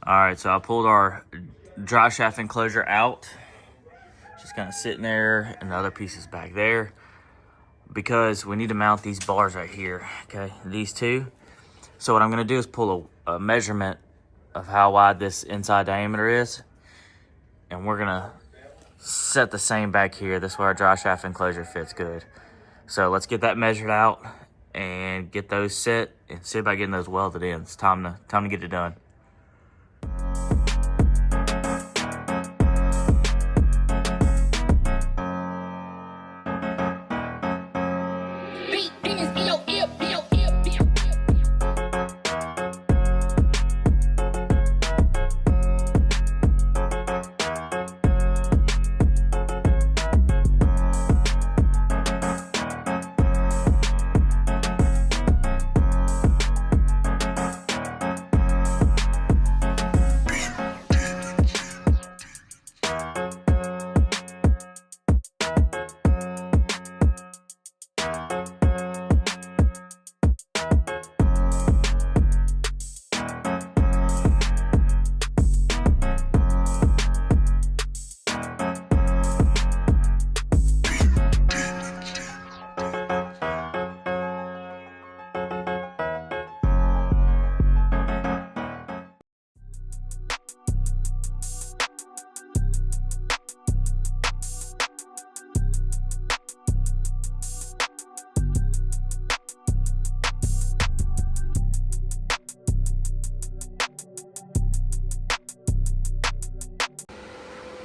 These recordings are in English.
Alright, so I pulled our drive shaft enclosure out. Just kind of sitting there, and the other piece is back there. Because we need to mount these bars right here, okay? These two. So what I'm gonna do is pull a measurement of how wide this inside diameter is. And we're gonna set the same back here. This way our drive shaft enclosure fits good. So let's get that measured out and get those set and see about getting those welded in. It's time to get it done.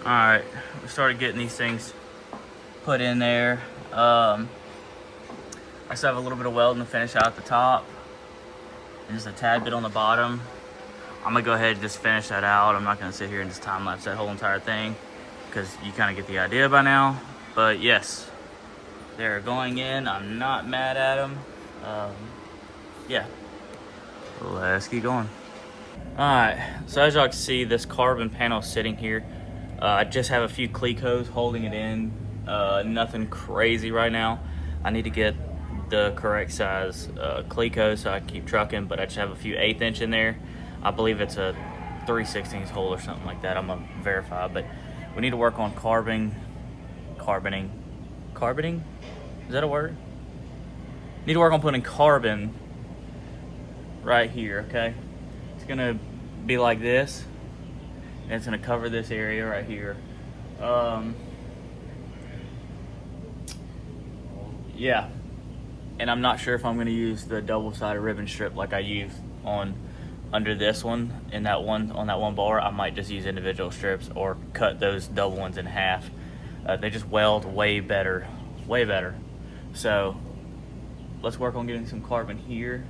Alright, we started getting these things put in there. I still have a little bit of welding to finish out the top and just a tad bit on the bottom. I'm gonna go ahead and just finish that out. I'm not gonna sit here and just time lapse that whole entire thing because you kind of get the idea by now. But yes, they're going in. I'm not mad at them. Yeah, let's keep going. Alright, so as y'all can see, this carbon panel sitting here. I just have a few clecos holding it in. Nothing crazy right now. I need to get the correct size cleco so I can keep trucking, but I just have a few 1/8 inch in there. I believe it's a 3/16 hole or something like that. I'm gonna verify, but we need to work on carboning. Is that a word? Need to work on putting carbon right here, okay? It's gonna be like this. And it's gonna cover this area right here. Yeah, and I'm not sure if I'm gonna use the double-sided ribbon strip like I used on under this one and that one on that one bar. I might just use individual strips or cut those double ones in half. They just weld way better, way better. So let's work on getting some carbon here.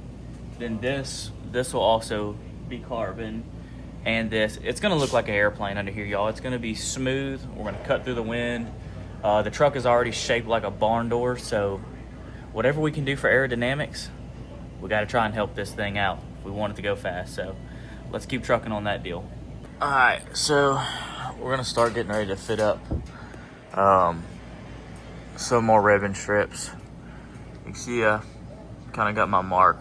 Then this will also be carbon. And it's gonna look like an airplane under here, y'all. It's gonna be smooth. We're gonna cut through the wind. The truck is already shaped like a barn door, so whatever we can do for aerodynamics, we gotta try and help this thing out if we want it to go fast. So let's keep trucking on that deal. All right, so we're gonna start getting ready to fit up some more ribbon strips. You can see I kind of got my mark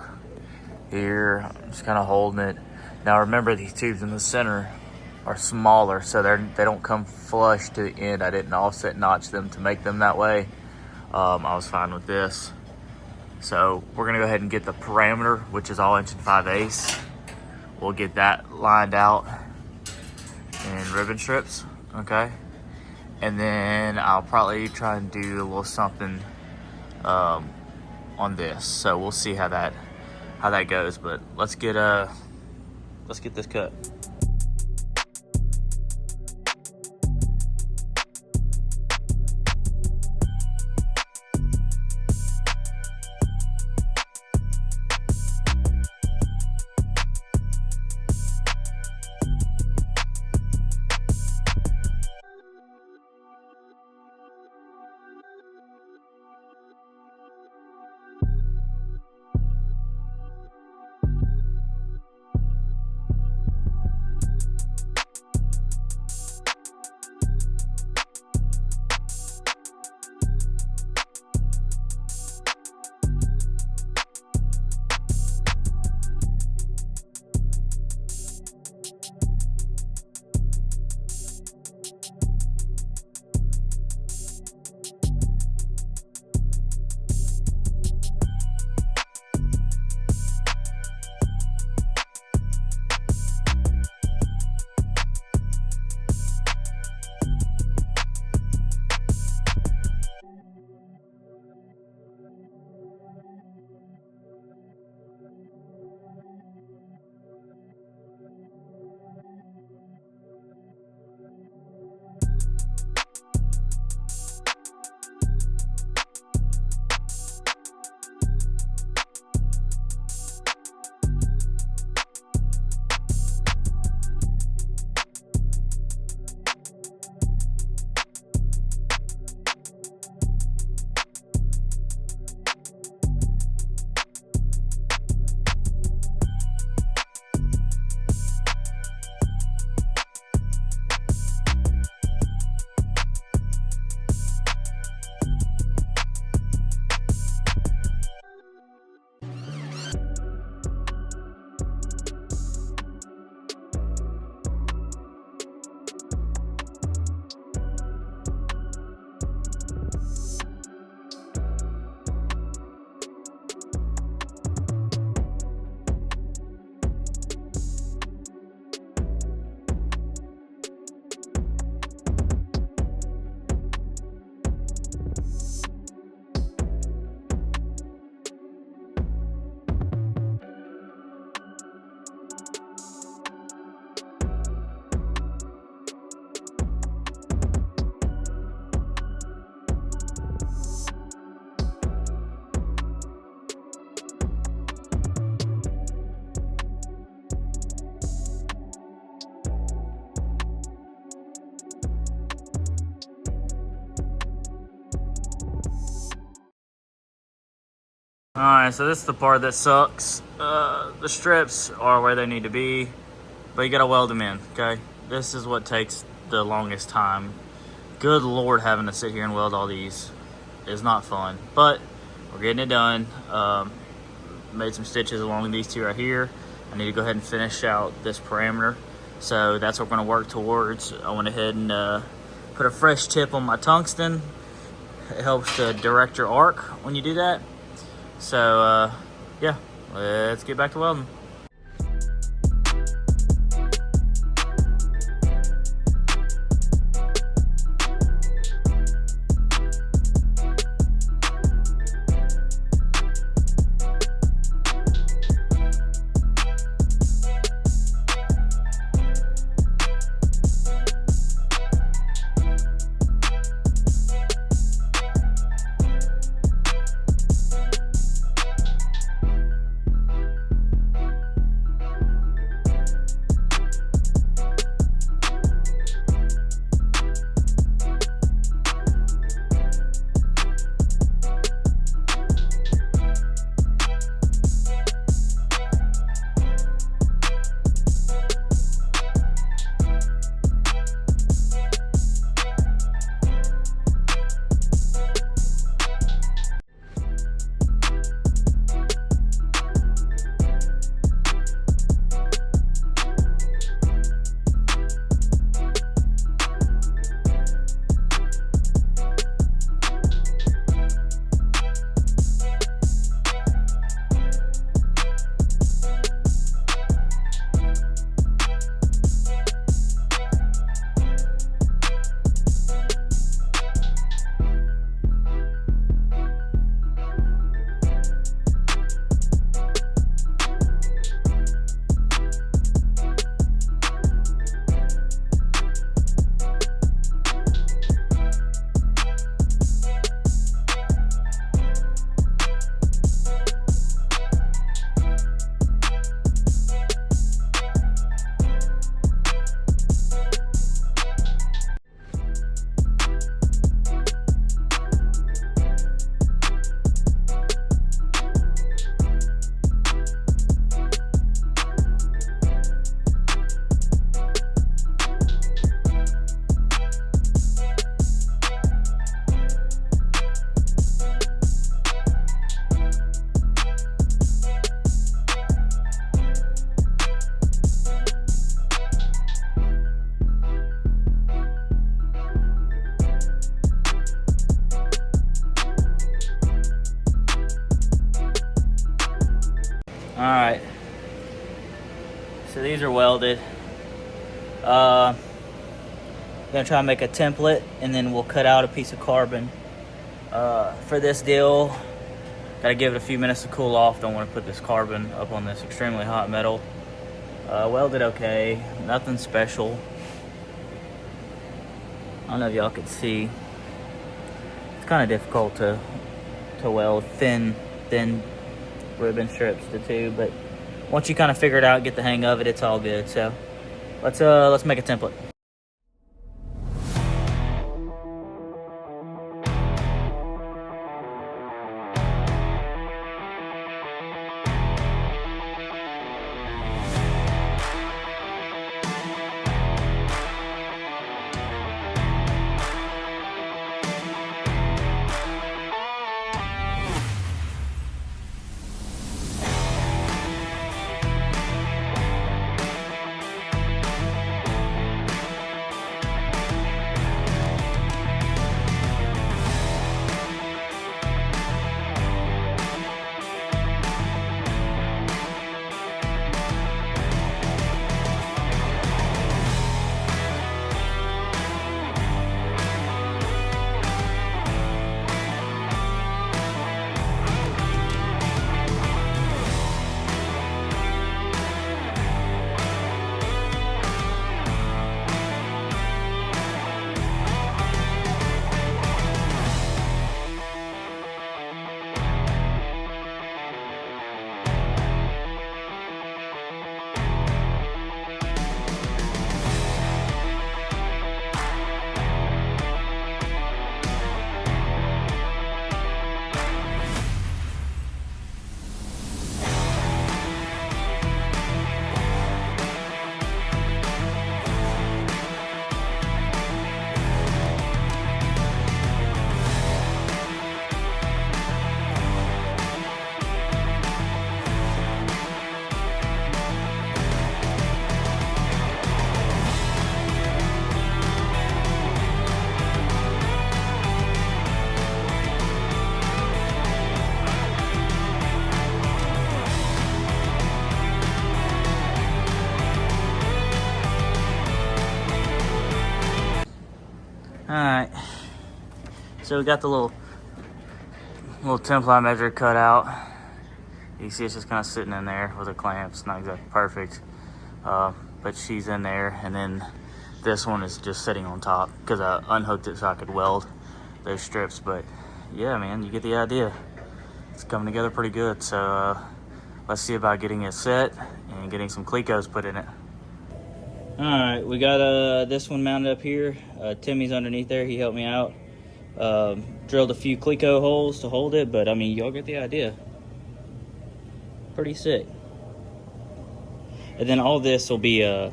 here. I'm just kind of holding it. Now remember, these tubes in the center are smaller, so they don't come flush to the end. I didn't offset notch them to make them that way. I was fine with this. So we're gonna go ahead and get the parameter, which is all 1 5/8. We'll get that lined out in ribbon strips, okay? And then I'll probably try and do a little something on this. So we'll see how that goes. But let's get this cut. Alright, so this is the part that sucks. The strips are where they need to be, but you gotta weld them in, okay? This is what takes the longest time. Good Lord, having to sit here and weld all these is not fun, but we're getting it done. Made some stitches along these two right here. I need to go ahead and finish out this parameter, so that's what we're gonna work towards. I went ahead and put a fresh tip on my tungsten. It helps to direct your arc when you do that. So yeah, let's get back to welding. Alright, so these are welded. I'm gonna try and make a template, and then we'll cut out a piece of carbon. For this deal, gotta give it a few minutes to cool off. Don't want to put this carbon up on this extremely hot metal. Welded okay, nothing special. I don't know if y'all could see. It's kind of difficult to weld thin ribbon strips to two, but once you kind of figure it out, get the hang of it, it's all good. So let's make a template. Alright, so we got the little template measure cut out. You can see it's just kind of sitting in there with the clamps, not exactly perfect, but she's in there. And then this one is just sitting on top because I unhooked it so I could weld those strips. But yeah, man, you get the idea. It's coming together pretty good. So let's see about getting it set and getting some Clecos put in it. All right, we got this one mounted up here. Timmy's underneath there. He helped me out. Drilled a few Cleco holes to hold it, but I mean, y'all get the idea. Pretty sick. And then all this will be a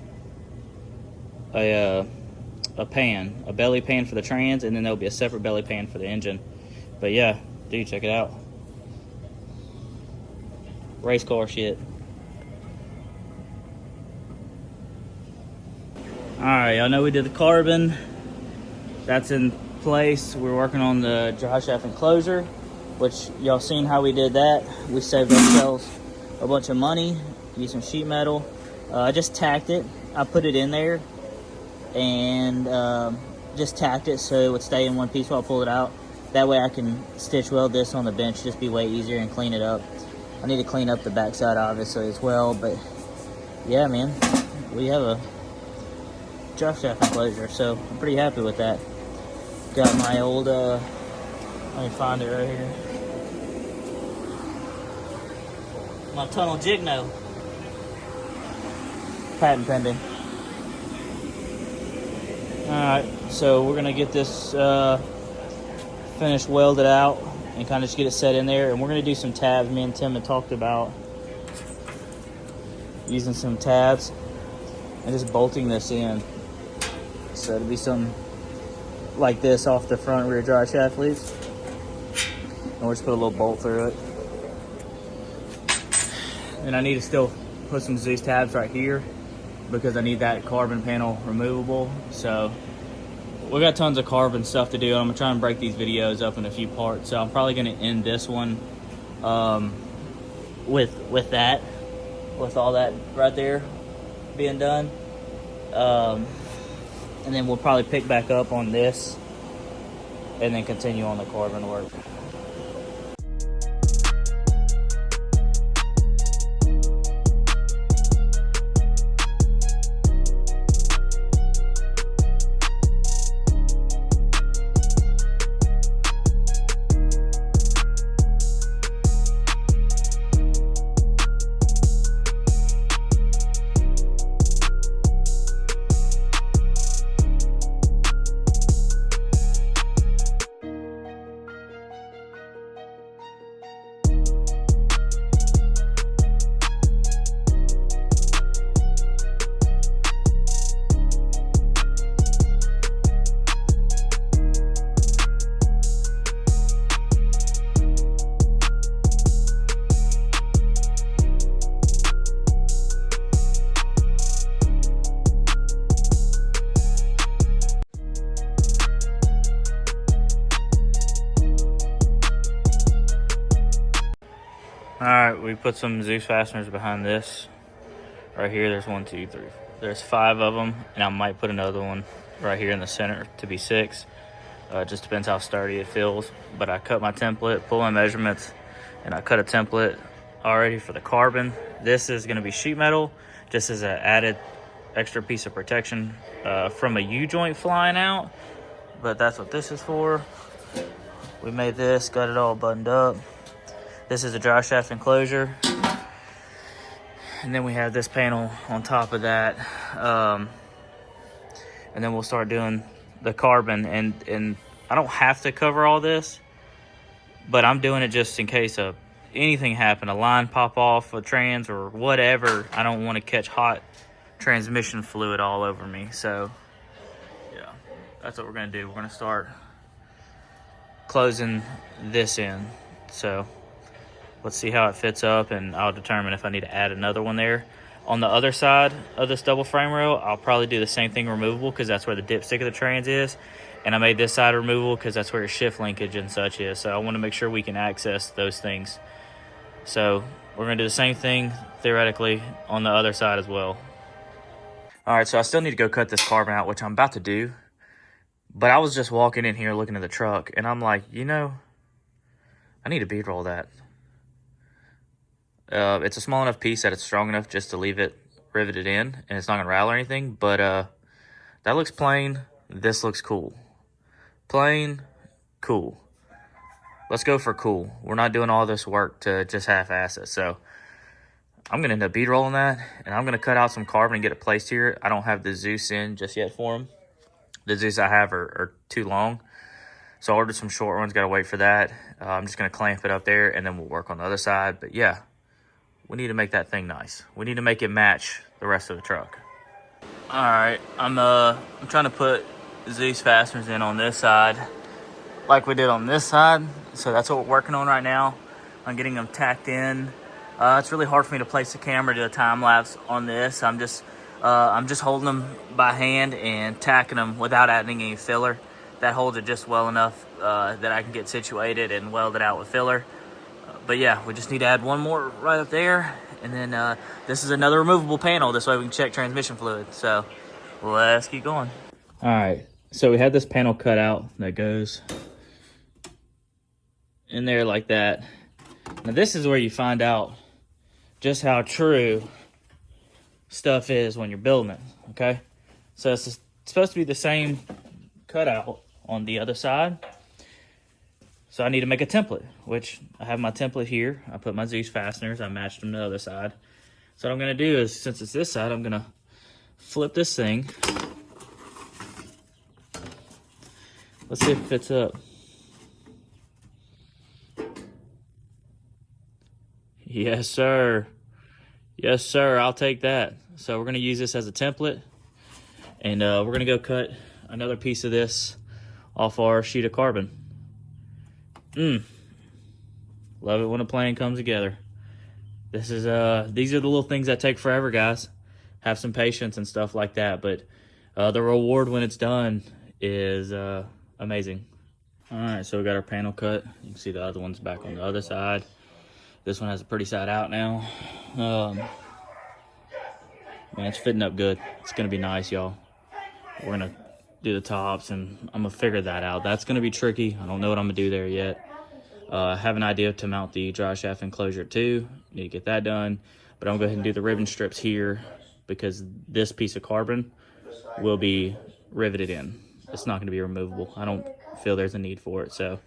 pan, a belly pan for the trans, and then there'll be a separate belly pan for the engine. But yeah, dude, check it out. Race car shit. Alright, I know we did the carbon. That's in place. We're working on the Driveshaft enclosure, which y'all seen how we did that. We saved ourselves a bunch of money, used some sheet metal. I just tacked it. I put it in there and just tacked it so it would stay in one piece while I pull it out. That way I can stitch weld this on the bench, just be way easier, and clean it up. I need to clean up the backside obviously as well, but yeah, man, we have a Driveshaft enclosure, so I'm pretty happy with that. Got my old, let me find it right here. My tunnel Jagjagno. Patent pending. Alright, so we're gonna get this finished welded out and kind of just get it set in there, and we're gonna do some tabs. Me and Tim had talked about using some tabs and just bolting this in. So it'll be something like this off the front rear drive shaft leads, and we'll just put a little bolt through it. And I need to still put some Dzus tabs right here because I need that carbon panel removable. So we got tons of carbon stuff to do. I'm gonna try and break these videos up in a few parts. So I'm probably gonna end this one with that, with all that right there being done. And then we'll probably pick back up on this and then continue on the carbon work. Alright, we put some Dzus fasteners behind this. Right here, there's 1, 2, 3. There's 5 of them, and I might put another one right here in the center to be 6. It just depends how sturdy it feels. But I cut my template, pull my measurements, and I cut a template already for the carbon. This is going to be sheet metal, just as an added extra piece of protection from a U-joint flying out. But that's what this is for. We made this, got it all buttoned up. This is a Driveshaft enclosure. And then we have this panel on top of that. And then we'll start doing the carbon. And I don't have to cover all this, but I'm doing it just in case anything happened, a line pop off, a trans or whatever. I don't want to catch hot transmission fluid all over me. So yeah, that's what we're gonna do. We're gonna start closing this in. So let's see how it fits up, and I'll determine if I need to add another one there. On the other side of this double frame rail, I'll probably do the same thing removable because that's where the dipstick of the trans is. And I made this side removable because that's where your shift linkage and such is. So I want to make sure we can access those things. So we're going to do the same thing, theoretically, on the other side as well. All right, so I still need to go cut this carbon out, which I'm about to do. But I was just walking in here looking at the truck, and I'm like, you know, I need to bead roll that. It's a small enough piece that it's strong enough just to leave it riveted in, and it's not gonna rattle or anything. But that looks plain. This looks cool. Plain, cool. Let's go for cool. We're not doing all this work to just half-ass it. So I'm gonna end up bead rolling that, and I'm gonna cut out some carbon and get it placed here. I don't have the Dzus in just yet for them. The Dzus I have are too long, so I ordered some short ones. Gotta wait for that. I'm just gonna clamp it up there, and then we'll work on the other side. But yeah, we need to make that thing nice. We need to make it match the rest of the truck. All right, I'm trying to put Dzus fasteners in on this side, like we did on this side. So that's what we're working on right now. I'm getting them tacked in. It's really hard for me to place the camera to a time lapse on this. I'm just holding them by hand and tacking them without adding any filler. That holds it just well enough that I can get situated and weld it out with filler. But yeah, we just need to add one more right up there. And then this is another removable panel. This way we can check transmission fluid. So let's keep going. All right, so we had this panel cut out that goes in there like that. Now this is where you find out just how true stuff is when you're building it, okay? So it's supposed to be the same cutout on the other side. So I need to make a template, which I have my template here. I put my Dzus fasteners, I matched them to the other side. So what I'm gonna do is, since it's this side, I'm gonna flip this thing. Let's see if it fits up. Yes, sir. Yes, sir. I'll take that. So we're going to use this as a template. And we're going to go cut another piece of this off our sheet of carbon. Love it when a plan comes together. This is these are the little things that take forever, guys. Have some patience and stuff like that. But the reward when it's done is amazing. All right, so we got our panel cut. You can see the other one's back on the other side. This one has a pretty side out now. Man, it's fitting up good. It's gonna be nice, y'all. We're gonna do the tops, and I'm gonna figure that out. That's gonna be tricky. I don't know what I'm gonna do there yet. I have an idea to mount the Driveshaft enclosure too. Need to get that done. But I'm gonna go ahead and do the ribbon strips here because this piece of carbon will be riveted in. It's not gonna be removable. I don't feel there's a need for it, so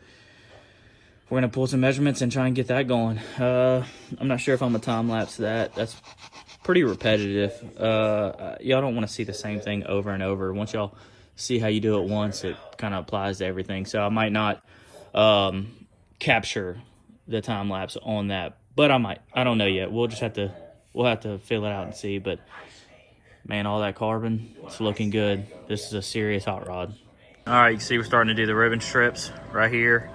we're gonna pull some measurements and try and get that going. I'm not sure if I'm gonna time lapse that. That's pretty repetitive. Y'all don't want to see the same thing over and over. Once y'all see how you do it once, it kind of applies to everything. So I might not capture the time lapse on that, but I might. I don't know yet. We'll have to fill it out and see. But man, all that carbon, it's looking good. This is a serious hot rod. All right, you can see we're starting to do the ribbon strips right here.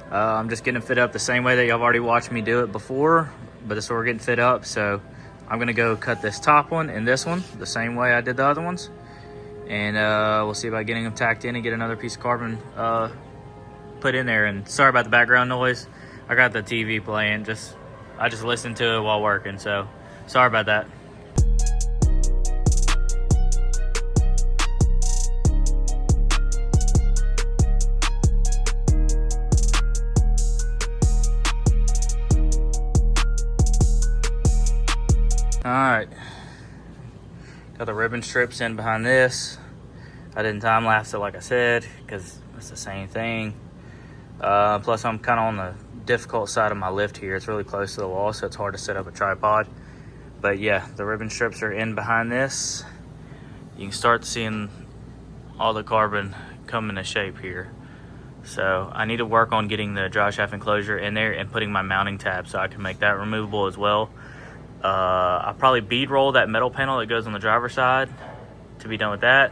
I'm just getting it fit up the same way that y'all have already watched me do it before, but this is where we're getting fit up. So I'm gonna go cut this top one and this one the same way I did the other ones, and we'll see about getting them tacked in and get another piece of carbon put in there. And sorry about the background noise. I got the TV playing. I just listened to it while working, so sorry about that. All right, got the ribbon strips in behind this. I didn't time lapse it like I said because it's the same thing. Plus I'm kind of on the difficult side of my lift here. It's really close to the wall, so it's hard to set up a tripod. But yeah, the ribbon strips are in behind this. You can start seeing all the carbon come into shape here. So I need to work on getting the Driveshaft enclosure in there and putting my mounting tab so I can make that removable as well. I'll probably bead roll that metal panel that goes on the driver's side to be done with that.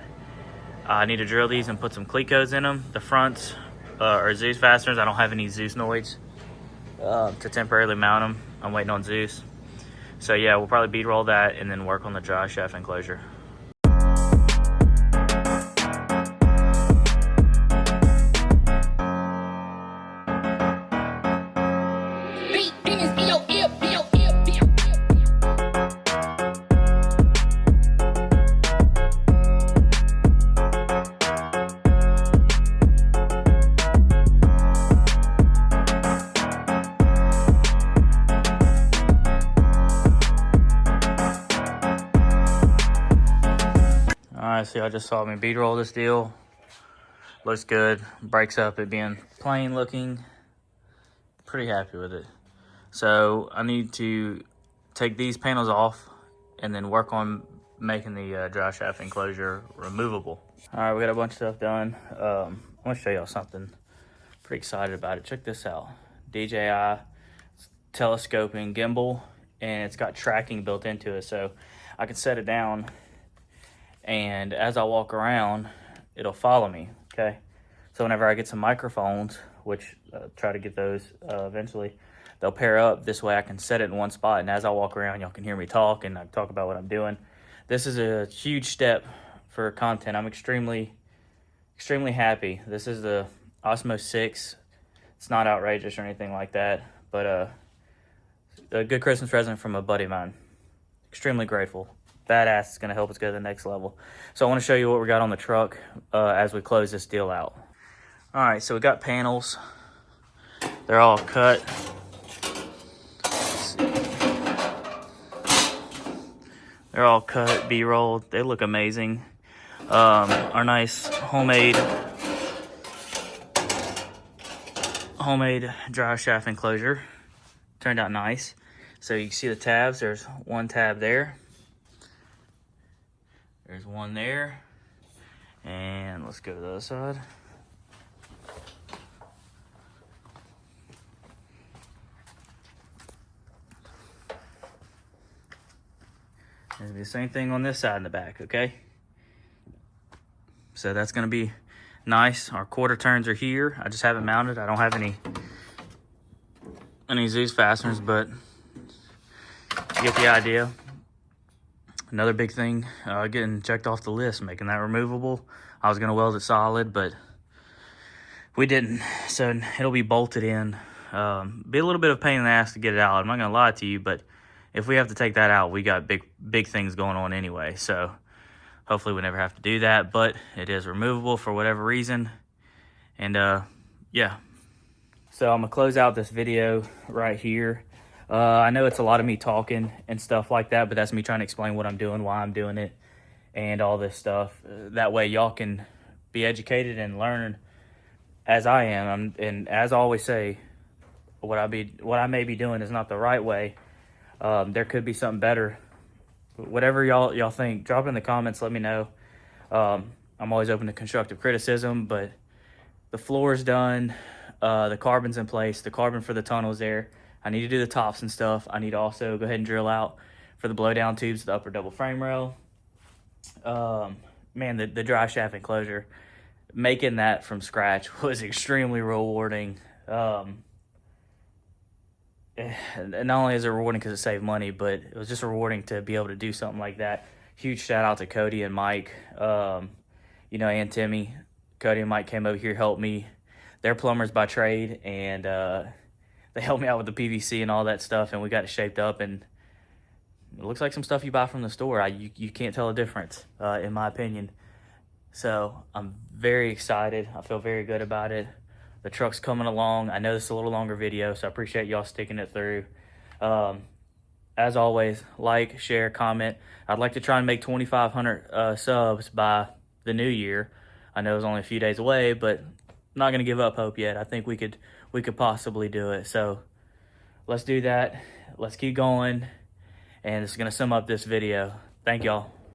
I need to drill these and put some Clecos in them. The fronts are Dzus fasteners. I don't have any Dzus noids to temporarily mount them. I'm waiting on Dzus. So yeah, we'll probably bead roll that and then work on the Driveshaft enclosure. Alright, so y'all just saw me bead roll this deal. Looks good. Breaks up it being plain looking. Pretty happy with it. So I need to take these panels off and then work on making the drive shaft enclosure removable. Alright, we got a bunch of stuff done. I want to show y'all something. Pretty excited about it. Check this out. DJI telescoping gimbal, and it's got tracking built into it, so I can set it down, and as I walk around, it'll follow me. Okay, so whenever I get some microphones, which try to get those eventually, they'll pair up. This way I can set it in one spot, and as I walk around, y'all can hear me talk, and I talk about what I'm doing. This is a huge step for content. I'm extremely happy. This is the Osmo 6. It's not outrageous or anything like that, but a good Christmas present from a buddy of mine. Extremely grateful. Badass. It's going to help us go to the next level. So I want to show you what we got on the truck as we close this deal out. All right, so we got panels. They're all cut. They're all cut, B-rolled. They look amazing. Our nice homemade drive shaft enclosure turned out nice. So you can see the tabs. There's one tab there. There's one there. And let's go to the other side. It'll be the same thing on this side in the back, okay? So that's gonna be nice. Our quarter turns are here. I just haven't mounted. I don't have any Dzus fasteners, but you get the idea. Another big thing, getting checked off the list, making that removable. I was gonna weld it solid, but we didn't. So it'll be bolted in. Be a little bit of a pain in the ass to get it out. I'm not gonna lie to you, but if we have to take that out, we got big things going on anyway. So hopefully we never have to do that, but it is removable for whatever reason. And yeah. So I'm gonna close out this video right here. I know it's a lot of me talking and stuff like that, but that's me trying to explain what I'm doing, why I'm doing it, and all this stuff. That way y'all can be educated and learn as I am. And as I always say, what I may be doing is not the right way. There could be something better. Whatever y'all think, drop it in the comments, let me know. I'm always open to constructive criticism, but the floor is done. The carbon's in place. The carbon for the tunnel's there. I need to do the tops and stuff. I need to also go ahead and drill out for the blowdown tubes, the upper double frame rail. Man, the drive shaft enclosure, making that from scratch was extremely rewarding. And not only is it rewarding because it saved money, but it was just rewarding to be able to do something like that. Huge shout out to Cody and Mike, and Timmy. Cody and Mike came over here, helped me. They're plumbers by trade, and they helped me out with the PVC and all that stuff, and we got it shaped up, and it looks like some stuff you buy from the store. You can't tell a difference, in my opinion. So I'm very excited. I feel very good about it. The truck's coming along. I know this is a little longer video, so I appreciate y'all sticking it through. As always, like, share, comment. I'd like to try and make 2,500 subs by the new year. I know it's only a few days away, but I'm not gonna give up hope yet. I think we could possibly do it. So let's do that. Let's keep going. And it's gonna sum up this video. Thank y'all.